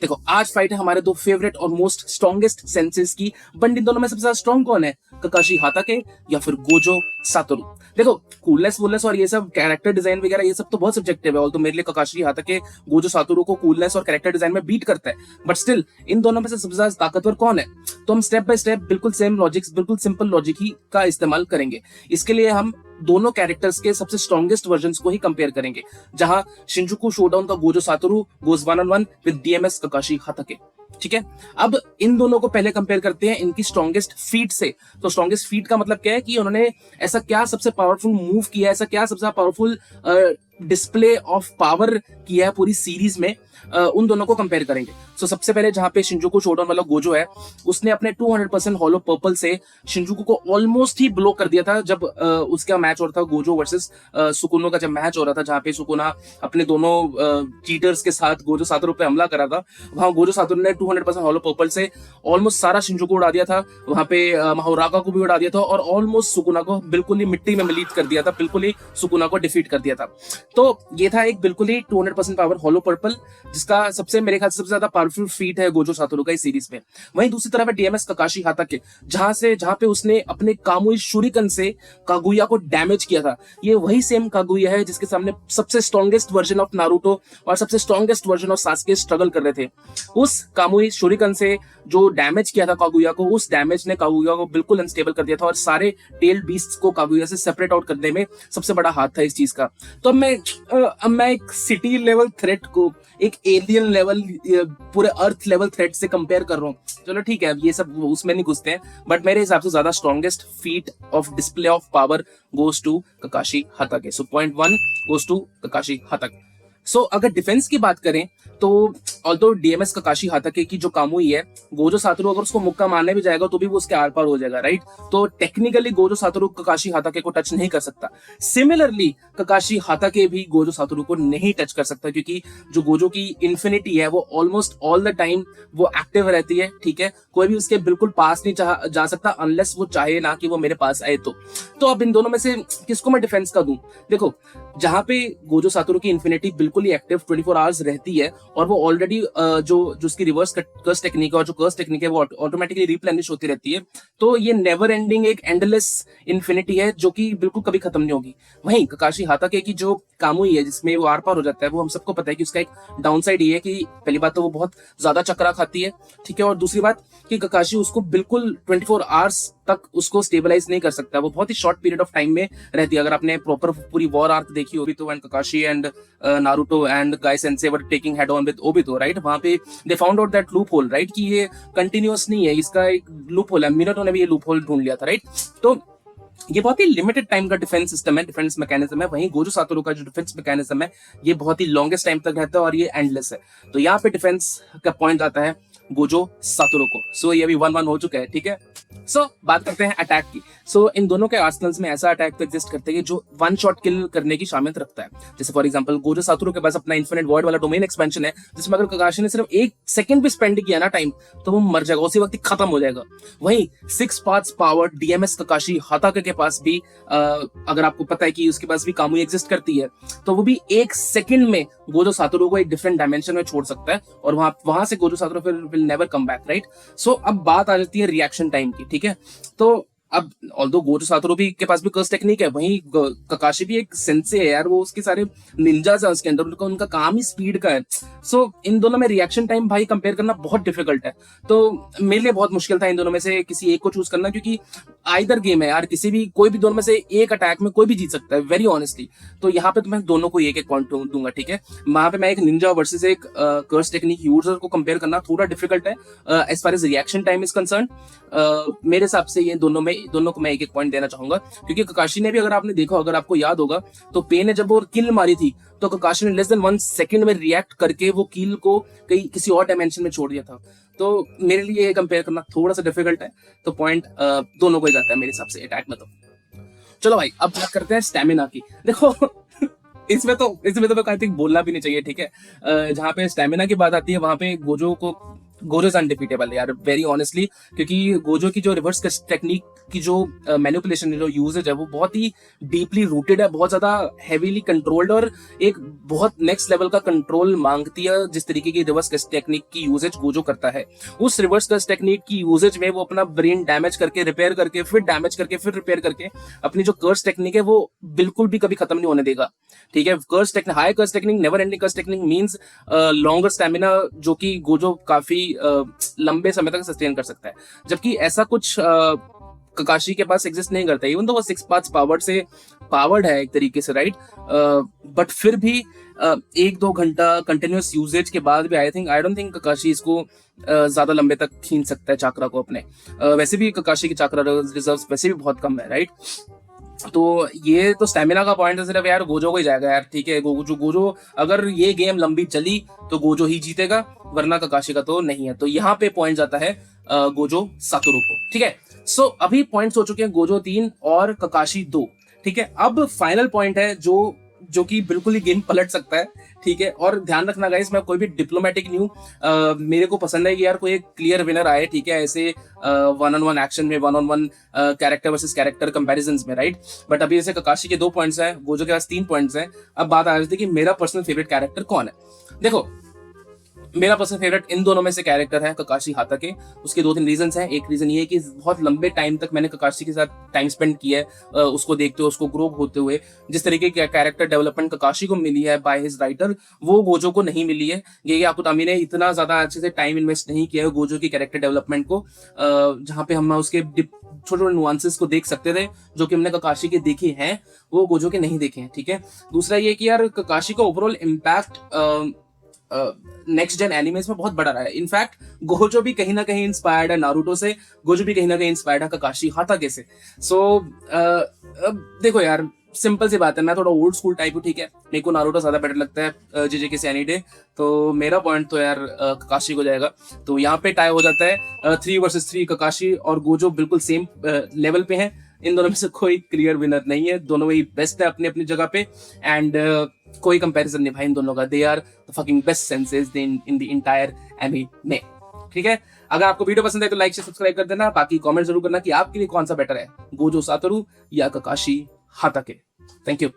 देखो आज फाइट है हमारे दो फेवरेट और मोस्ट स्ट्रॉन्गेस्ट सेंसेस की, बट इन दोनों में सबसे ज्यादा स्ट्रॉन्ग कौन है, ककाशी हाताके या फिर गोजो सातोरू। देखो कूलनेस वुलनेस और ये सब कैरेक्टर डिजाइन वगैरह ये सब तो बहुत सब्जेक्टिव है, और तो मेरे लिए ककाशी हाताके गोजो सातोरू को कूलनेस और कैरेक्टर डिजाइन में बीट करता है, बट स्टिल इन दोनों में से सबसे ज्यादा ताकतवर कौन है। तो हम स्टेप बाय स्टेप बिल्कुल सेम लॉजिक्स, बिल्कुल सिंपल लॉजिक ही का इस्तेमाल करेंगे। इसके लिए हम दोनों कैरेक्टर्स के सबसे स्ट्रॉन्गेस्ट वर्जन्स को ही कंपेयर करेंगे, जहां शिंजुकू शोडाउन का Gojo Satoru goes 1-on-1 with DMS Kakashi Hatake. ठीक है, अब इन दोनों को पहले कंपेयर करते हैं इनकी स्ट्रॉन्गेस्ट फीट से। तो स्ट्रॉन्गेस्ट फीट का मतलब क्या है कि उन्होंने ऐसा क्या सबसे पावरफुल मूव किया, ऐसा क्या सबसे पावरफुल डिस्प्ले ऑफ पावर किया है पूरी सीरीज में, उन दोनों को कंपेयर करेंगे। सो सबसे पहले जहां पे शिंजुकू शोडाउन वाला गोजो है, उसने अपने 200% हॉलो पर्पल से शिंजुकू को ऑलमोस्ट ही ब्लो कर दिया था जब उसका मैच हो रहा था गोजो वर्सेस सुकुनो का, जब मैच हो रहा था जहां पे सुकुना अपने दोनों चीटर्स के साथ गोजो सातोरू पे हमला करा था। वहां गोजो सातोरू ने 200% हॉलो पर्पल से ऑलमोस्ट सारा शिंजुकू उड़ा दिया था, वहां पे माहोराका को भी उड़ा दिया था, और ऑलमोस्ट सुकुना को बिल्कुल ही मिट्टी में मिलीत कर दिया था, बिल्कुल ही सुकुना को डिफीट कर दिया था। तो ये था एक बिल्कुल ही 200% पावर हॉलो पर्पल, जिसका सबसे मेरे ख्याल से सबसे ज्यादा पावरफुल फीट है गोजो सातोरू का इस सीरीज में। वहीं दूसरी तरफ है डीएमएस ककाशी हाताके, जहां पे उसने अपने कामुई शुरिकन से कागुया को डैमेज किया था। ये वही सेम कागुया है जिसके सामने सबसे स्ट्रॉन्गेस्ट वर्जन ऑफ नारुतो और सबसे strongest version of Sasuke struggle कर रहे थे। उस कामुई शुरिकन से जो डैमेज किया था कागुया को, उस डैमेज ने कागुया को बिल्कुल अनस्टेबल कर दिया था, और सारे टेल बीस्ट्स को कागुया से सेपरेट आउट करने में सबसे बड़ा हाथ था इस चीज का। तो अब मैं एक सिटी लेवल थ्रेट को एक एलियन लेवल, पूरे अर्थ लेवल थ्रेट से कंपेयर कर रहा हूँ। चलो ठीक है, ये सब उसमें नहीं घुसते हैं, बट मेरे हिसाब से ज्यादा strongest feat of display of power goes to Kakashi Hatake. So point 1 goes to Kakashi Hatake. So अगर डिफेंस की बात करें तो ऑल्दो डीएमएस ककाशी हाताके की जो कामुई है, गोजो सातोरू अगर उसको मुक्का मारने भी जाएगा तो भी वो उसके आर पार हो जाएगा, राइट। तो टेक्निकली गोजो सातोरू ककाशी हाताके को टच नहीं कर सकता। सिमिलरली ककाशी हाताके भी गोजो सातोरू को नहीं टच कर सकता, क्योंकि जो गोजो की इन्फिनिटी है वो ऑलमोस्ट ऑल द टाइम वो एक्टिव रहती है। ठीक है, कोई भी उसके बिल्कुल पास नहीं जा सकता अनलेस वो चाहे ना कि वो मेरे पास आए। तो अब इन दोनों में से किसको मैं डिफेंस का दूं। देखो जहां पे गोजो सातोरू की इन्फिनिटी बिल्कुल ही एक्टिव 24 आवर्स रहती है, और वो ऑलरेडी जो उसकी रिवर्स कर्स टेक्निक है, और जो कर्स टेक्निक है वो ऑटोमेटिकली रिप्लेनिश होती रहती है। तो ये नेवर एंडिंग एक एंडलेस इन्फिनिटी है जो कि बिल्कुल कभी खत्म नहीं होगी। वहीं ककाशी हाताके की जो कामुई है जिसमें वो आर पार हो जाता है, वो हम सबको पता है कि उसका एक डाउन साइड ये है कि पहली बात तो वो बहुत ज्यादा चक्रा खाती है। ठीक है, और दूसरी बात कि ककाशी उसको बिल्कुल 24 आवर्स तक उसको स्टेबलाइज नहीं कर सकता, वो बहुत ही शॉर्ट पीरियड ऑफ टाइम में रहती है। अगर आपने प्रॉपर पूरी वॉर आर्क देखी Obito and Kakashi and Naruto and Guy sensei were taking head on with Obito, right, वहां पे they found out that loophole, right, कि ये कंटिन्यूअस नहीं है, इसका एक लूप होल है। मिनाटो ने भी ये लूप होल ढूंढ लिया था, राइट। तो ये बहुत ही लिमिटेड टाइम का डिफेंस सिस्टम है, डिफेंस मैकेनिज्म है। वहीं गोजो सातोरू का जो डिफेंस मैकेनिज्म है ये बहुत ही लॉन्गेस्ट टाइम तक रहता है और ये एंडलेस है। तो यहाँ पे डिफेंस का पॉइंट आता है गोजो सातोरू को। सो ये अभी 1-1 हो चुका है। ठीक है, सो बात करते हैं अटैक की। सो इन दोनों के आर्सेनल्स में ऐसा अटैक तो एग्जिस्ट करते हैं जो वन शॉट किल करने की शामिल रखता है। जैसे फॉर एग्जांपल गोजो सातोरू के पास अपना इन्फिनिट वॉइड वाला डोमेन एक्सपेंशन है, जिसमें अगर ककाशी ने सिर्फ 1 सेकंड भी स्पेंड किया ना टाइम, तो वो मर जाएगा, उसी वक्त ही खत्म हो जाएगा। वहीं 6 पार्ट्स पावर डीएमएस ककाशी हाताके के पास भी अगर आपको पता है कि उसके पास भी कामुई एग्जिस्ट करती है, तो वो भी 1 सेकंड में गोजो सातोरू को एक डिफरेंट डायमेंशन में छोड़ सकता है, और वहां से गोजो सातोरू फिर will never come back, right. So अब बात आ जाती है रिएक्शन टाइम की। ठीक है, तो अब ऑल्दो गोजो सातोरू भी के पास भी कर्स टेक्निक है, वहीं ककाशी भी एक सेंसे है यार, वो उसके सारे निंजास है उसके अंदर, उनका काम ही स्पीड का है। सो इन दोनों में रिएक्शन टाइम भाई कंपेयर करना बहुत डिफिकल्ट है। तो मेरे लिए बहुत मुश्किल था इन दोनों में से किसी एक को चूज करना, क्योंकि आइदर गेम है यार, कोई भी दोनों में से एक अटैक में कोई भी जीत सकता है, वेरी ऑनेस्टली। तो यहाँ पे तो मैं दोनों को एक पॉइंट दूंगा। ठीक है, वहां पे मैं एक निंजा वर्सेस एक कर्स टेक्निक यूजर को कंपेयर करना थोड़ा डिफिकल्ट है as far as reaction time is concern. मेरे हिसाब से ये दोनों को मैं एक पॉइंट देना चाहूंगा, क्योंकि ककाशी ने भी, अगर आपने देखा, अगर आपको याद होगा, तो पे ने जब वो किल मारी थी तो ककाशी ने लेस देन 1 सेकंड में रिएक्ट करके वो किल को किसी और डायमेंशन में छोड़ दिया था। तो मेरे लिए ये कंपेयर करना थोड़ा सा डिफिकल्ट है, तो पॉइंट दोनों को ही जाता है मेरे हिसाब से अटैक में। तो चलो भाई अब बात करते हैं स्टैमिना की। देखो इसमें तो आई थिंक बोलना भी नहीं चाहिए। ठीक है, जहां पे स्टैमिना की बात आती है वहां पे गोजो को गोजो इज अनडिफीटेबल यार, वेरी ऑनेस्टली, क्योंकि गोजो की जो रिवर्स टेक्निक की जो मैनिपुलेशन जो यूजेज है वो बहुत ही डीपली रूटेड है, बहुत ज्यादा हेवीली कंट्रोल्ड, और एक बहुत नेक्स्ट लेवल का कंट्रोल मांगती है। जिस तरीके की रिवर्स कस टेक्निक की यूजेज गोजो करता है, उस रिवर्स कस टेक्निक की यूजेज में वो अपना ब्रेन डैमेज करके, रिपेयर करके, फिर डैमेज करके, फिर रिपेयर करके अपनी जो कर्स टेक्निक है वो बिल्कुल भी कभी खत्म नहीं होने देगा। ठीक है, curse technique, high curse technique, never ending curse technique means longer stamina, जो कि गोजो काफी लंबे समय तक सस्टेन कर सकता है, जबकि ऐसा कुछ ककाशी के पास एग्जिस्ट नहीं करता। इवन तो वो 6 पार्ट्स पावर्ड से पावर्ड है एक तरीके से, राइट, बट फिर भी 1-2 घंटा कंटिन्यूअस यूजेज के बाद भी आई डोंट थिंक ककाशी इसको ज्यादा लंबे तक खींच सकता है चाक्रा को अपने। वैसे भी ककाशी की चाक्रा रिजर्व्स वैसे भी बहुत कम है, राइट। तो ये तो स्टेमिना का पॉइंट है सिर्फ यार, गोजो को ही जाएगा यार। ठीक है, गोजो अगर ये गेम लंबी चली तो गोजो ही जीतेगा, वरना ककाशी का तो नहीं है। तो यहाँ पे पॉइंट जाता है गोजो सातोरू को। ठीक है, सो अभी पॉइंट्स हो चुके हैं गोजो 3 और ककाशी 2। ठीक है, अब फाइनल पॉइंट है जो कि बिल्कुल ही गेम पलट सकता है। ठीक है, और ध्यान रखना गाइस, मैं कोई भी डिप्लोमेटिक नहीं हूं। मेरे को पसंद है कि यार कोई एक क्लियर विनर आए। ठीक है, ऐसे 1-on-1 एक्शन में, 1-on-1 character versus character comparisons में, राइट। बट अभी जैसे ककाशी के 2 पॉइंट्स हैं, गोजो के पास 3 पॉइंट्स हैं। अब बात आ जाती है कि मेरा पर्सनल फेवरेट कैरेक्टर कौन है। देखो, मेरा पर्सनल फेवरेट इन दोनों में से कैरेक्टर है ककाशी हाताके। उसके 2-3 रीजंस हैं। एक रीजन ये है कि बहुत लंबे टाइम तक मैंने ककाशी के साथ टाइम स्पेंड किया है, उसको देखते हुए, उसको ग्रो होते हुए। जिस तरीके की कैरेक्टर डेवलपमेंट ककाशी को मिली है बाय हिज राइटर, वो गोजो को नहीं मिली है। ये आकुतामी ने इतना ज्यादा अच्छे से टाइम इन्वेस्ट नहीं किया है गोजो की कैरेक्टर डेवलपमेंट को, जहां पे हम उसके छोटे छोटे नुआंसेस को देख सकते थे, जो कि हमने ककाशी के देखे हैं, वो गोजो के नहीं देखे हैं। ठीक है, दूसरा ये कि यार ककाशी का overall impact next gen animes में बहुत बड़ा रहा है। इनफैक्ट गोजो भी कहीं ना कहीं इंस्पायर्ड है नारुतो से, गोजो भी कहीं ना कहीं इंस्पायर्ड है ककाशी हाताके से। सो देखो यार, सिंपल सी बात है, मैं थोड़ा ओल्ड स्कूल टाइप हूँ। ठीक है, मेरे को नारुतो ज्यादा बेटर लगता है जेजेके से एनी डे। तो मेरा पॉइंट तो यार ककाशी को जाएगा। तो यहाँ पे टाई हो जाता है 3 वर्सेस 3, ककाशी और गोजो बिल्कुल सेम लेवल पे हैं। इन दोनों में से कोई क्लियर विनर नहीं है, दोनों ही बेस्ट है अपनी अपनी जगह पे। एंड कोई कंपैरिजन नहीं भाई इन दोनों का, they are the fucking best senseis in the entire anime. ठीक है, अगर आपको वीडियो पसंद है तो लाइक से सब्सक्राइब कर देना, बाकी कमेंट जरूर करना कि आपके लिए कौन सा बेटर है, गोजो सातोरू या ककाशी हाताके। Thank you.